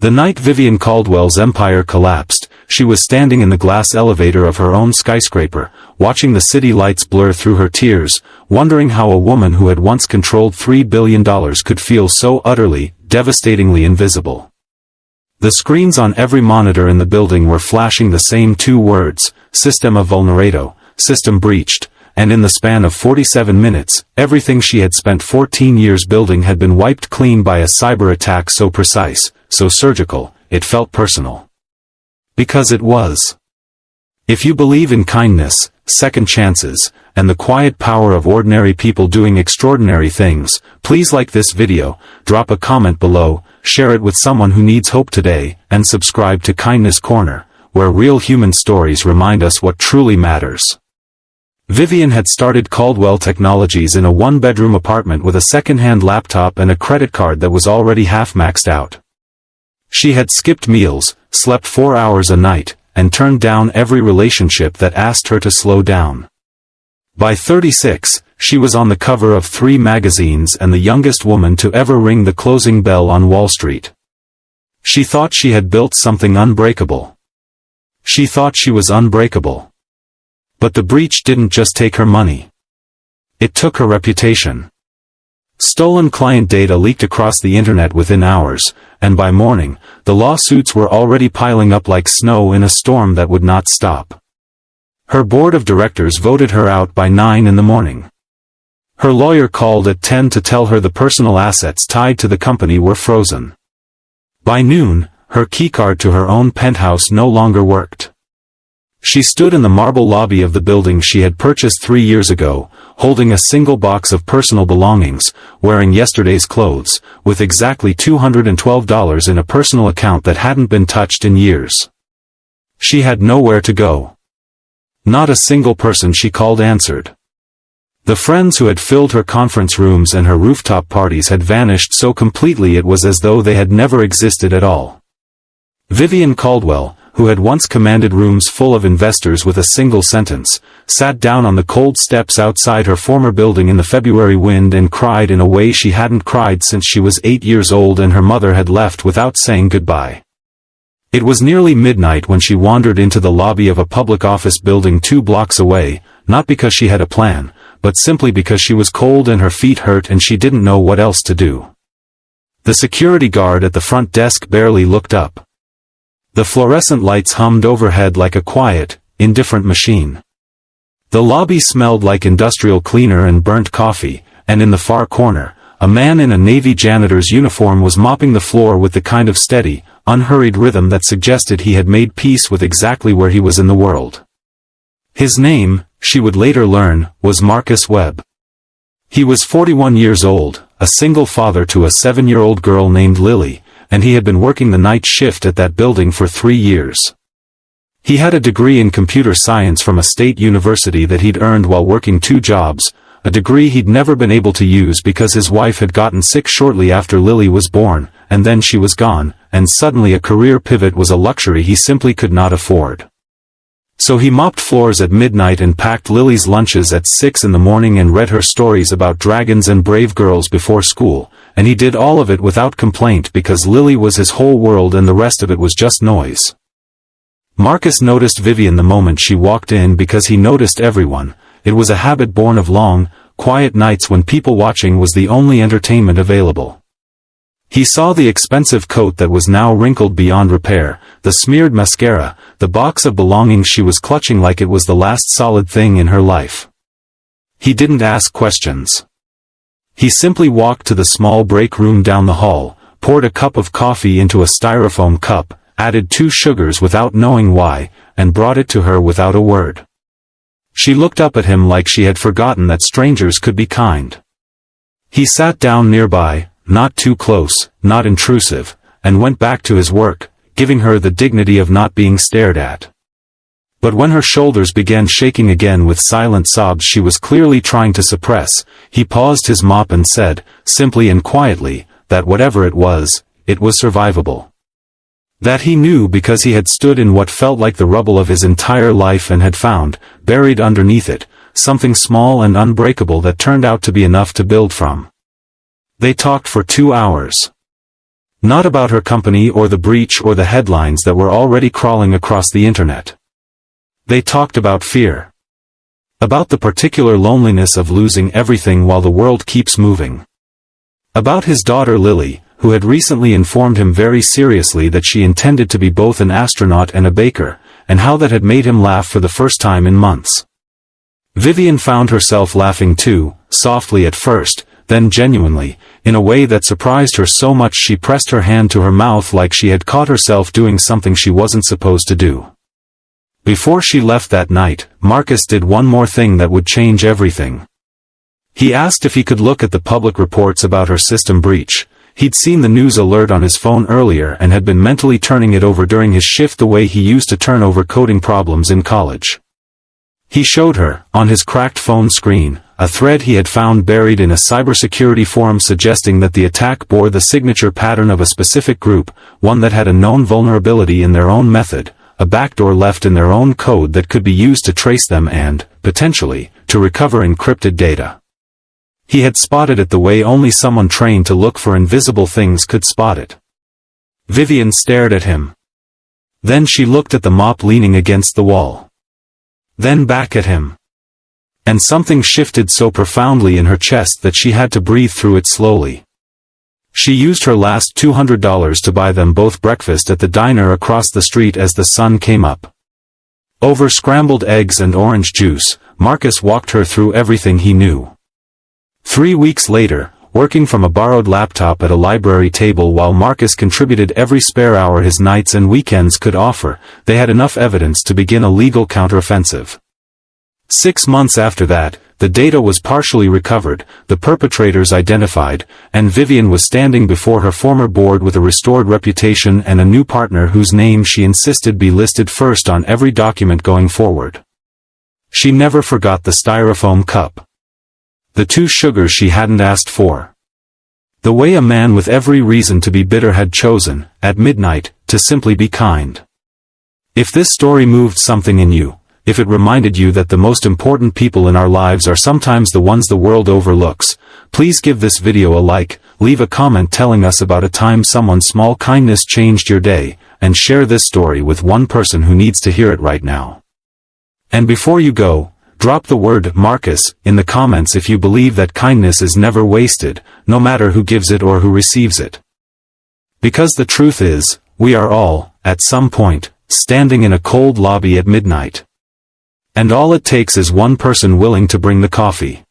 The night Vivian Caldwell's empire collapsed, she was standing in the glass elevator of her own skyscraper, watching the city lights blur through her tears, wondering how a woman who had once controlled $3 billion could feel so utterly, devastatingly invisible. The screens on every monitor in the building were flashing the same two words, Sistema Vulnerado, system breached, and in the span of 47 minutes, everything she had spent 14 years building had been wiped clean by a cyber attack so precise, so surgical, it felt personal. Because it was. If you believe in kindness, second chances, and the quiet power of ordinary people doing extraordinary things, please like this video, drop a comment below, share it with someone who needs hope today, and subscribe to Kindness Corner, where real human stories remind us what truly matters. Vivian had started Caldwell Technologies in a one-bedroom apartment with a second-hand laptop and a credit card that was already half maxed out. She had skipped meals, slept 4 hours a night, and turned down every relationship that asked her to slow down. By 36, she was on the cover of 3 magazines and the youngest woman to ever ring the closing bell on Wall Street. She thought she had built something unbreakable. She thought she was unbreakable. But the breach didn't just take her money. It took her reputation. Stolen client data leaked across the internet within hours, and by morning, the lawsuits were already piling up like snow in a storm that would not stop. Her board of directors voted her out by 9 in the morning. Her lawyer called at 10 to tell her the personal assets tied to the company were frozen. By noon, her keycard to her own penthouse no longer worked. She stood in the marble lobby of the building she had purchased 3 years ago, holding a single box of personal belongings, wearing yesterday's clothes, with exactly $212 in a personal account that hadn't been touched in years. She had nowhere to go. Not a single person she called answered. The friends who had filled her conference rooms and her rooftop parties had vanished so completely it was as though they had never existed at all. Vivian Caldwell, who had once commanded rooms full of investors with a single sentence, sat down on the cold steps outside her former building in the February wind and cried in a way she hadn't cried since she was 8 years old and her mother had left without saying goodbye. It was nearly midnight when she wandered into the lobby of a public office building 2 blocks away, not because she had a plan, but simply because she was cold and her feet hurt and she didn't know what else to do. The security guard at the front desk barely looked up. The fluorescent lights hummed overhead like a quiet, indifferent machine. The lobby smelled like industrial cleaner and burnt coffee, and in the far corner, a man in a Navy janitor's uniform was mopping the floor with the kind of steady, unhurried rhythm that suggested he had made peace with exactly where he was in the world. His name, she would later learn, was Marcus Webb. He was 41 years old, a single father to a 7-year-old girl named Lily, and he had been working the night shift at that building for 3 years. He had a degree in computer science from a state university that he'd earned while working 2 jobs, a degree he'd never been able to use because his wife had gotten sick shortly after Lily was born, and then she was gone, and suddenly a career pivot was a luxury he simply could not afford. So he mopped floors at midnight and packed Lily's lunches at 6 in the morning and read her stories about dragons and brave girls before school, and he did all of it without complaint because Lily was his whole world and the rest of it was just noise. Marcus noticed Vivian the moment she walked in because he noticed everyone. It was a habit born of long, quiet nights when people watching was the only entertainment available. He saw the expensive coat that was now wrinkled beyond repair, the smeared mascara, the box of belongings she was clutching like it was the last solid thing in her life. He didn't ask questions. He simply walked to the small break room down the hall, poured a cup of coffee into a styrofoam cup, added 2 sugars without knowing why, and brought it to her without a word. She looked up at him like she had forgotten that strangers could be kind. He sat down nearby, not too close, not intrusive, and went back to his work, giving her the dignity of not being stared at. But when her shoulders began shaking again with silent sobs she was clearly trying to suppress, he paused his mop and said, simply and quietly, that whatever it was survivable. That he knew because he had stood in what felt like the rubble of his entire life and had found, buried underneath it, something small and unbreakable that turned out to be enough to build from. They talked for 2 hours. Not about her company or the breach or the headlines that were already crawling across the internet. They talked about fear. About the particular loneliness of losing everything while the world keeps moving. About his daughter Lily, who had recently informed him very seriously that she intended to be both an astronaut and a baker, and how that had made him laugh for the first time in months. Vivian found herself laughing too, softly at first, then genuinely, in a way that surprised her so much she pressed her hand to her mouth like she had caught herself doing something she wasn't supposed to do. Before she left that night, Marcus did one more thing that would change everything. He asked if he could look at the public reports about her system breach. He'd seen the news alert on his phone earlier and had been mentally turning it over during his shift the way he used to turn over coding problems in college. He showed her, on his cracked phone screen, a thread he had found buried in a cybersecurity forum suggesting that the attack bore the signature pattern of a specific group, one that had a known vulnerability in their own method, a backdoor left in their own code that could be used to trace them and, potentially, to recover encrypted data. He had spotted it the way only someone trained to look for invisible things could spot it. Vivian stared at him. Then she looked at the mop leaning against the wall. Then back at him. And something shifted so profoundly in her chest that she had to breathe through it slowly. She used her last $200 to buy them both breakfast at the diner across the street as the sun came up. Over scrambled eggs and orange juice, Marcus walked her through everything he knew. 3 weeks later, working from a borrowed laptop at a library table while Marcus contributed every spare hour his nights and weekends could offer, they had enough evidence to begin a legal counteroffensive. 6 months after that, the data was partially recovered, the perpetrators identified, and Vivian was standing before her former board with a restored reputation and a new partner whose name she insisted be listed first on every document going forward. She never forgot the styrofoam cup. The 2 sugars she hadn't asked for. The way a man with every reason to be bitter had chosen, at midnight, to simply be kind. If this story moved something in you, if it reminded you that the most important people in our lives are sometimes the ones the world overlooks, please give this video a like, leave a comment telling us about a time someone's small kindness changed your day, and share this story with one person who needs to hear it right now. And before you go, drop the word Marcus in the comments if you believe that kindness is never wasted, no matter who gives it or who receives it. Because the truth is, we are all, at some point, standing in a cold lobby at midnight. And all it takes is one person willing to bring the coffee.